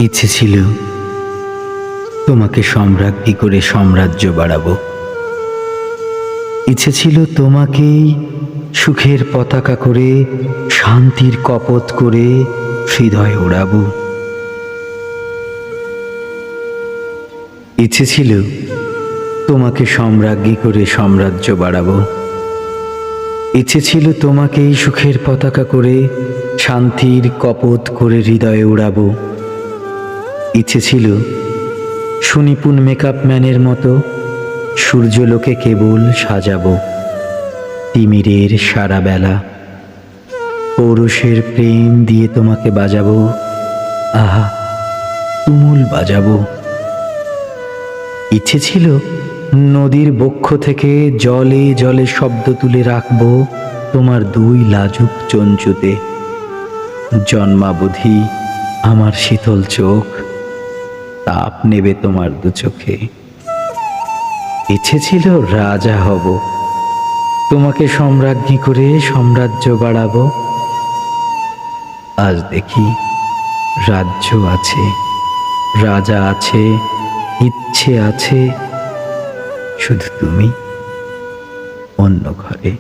ইচ্ছে ছিল তোমাকে সম্রাজ্ঞী করে সাম্রাজ্য বাড়াবো। ইচ্ছে ছিল তোমাকেই সুখের পতাকা করে, শান্তির কপোত করে হৃদয়ে ওড়াবো। ইচ্ছে ছিল তোমাকে সম্রাজ্ঞী করে সাম্রাজ্য বাড়াবো। ইচ্ছে ছিল তোমাকেই সুখের পতাকা করে, শান্তির কপোত করে হৃদয়ে উড়াবো। ইচ্ছে ছিল সুনিপুণ মেকআপ ম্যানের মতো সূর্যলোকে কেবল সাজাবো। তিমিরের সারা বেলা পৌরুষের প্রেম দিয়ে তোমাকে বাজাবো, আহা তুমুল বাজাবো। ইচ্ছে ছিল নদীর বক্ষ থেকে জলে জলে শব্দ তুলে রাখবো তোমার দুই লাজুক চঞ্চুতে। জন্মাবধি আমার শীতল চোখ তাপ নেবে তোমার দু চোখে। ইচ্ছে ছিল রাজা হব, তোমাকে সম্রাজ্ঞী করে সাম্রাজ্য বাড়াবো। আজ দেখি রাজ্য আছে, রাজা আছে, ইচ্ছে আছে, শুধু তুমি অন্য ঘরে।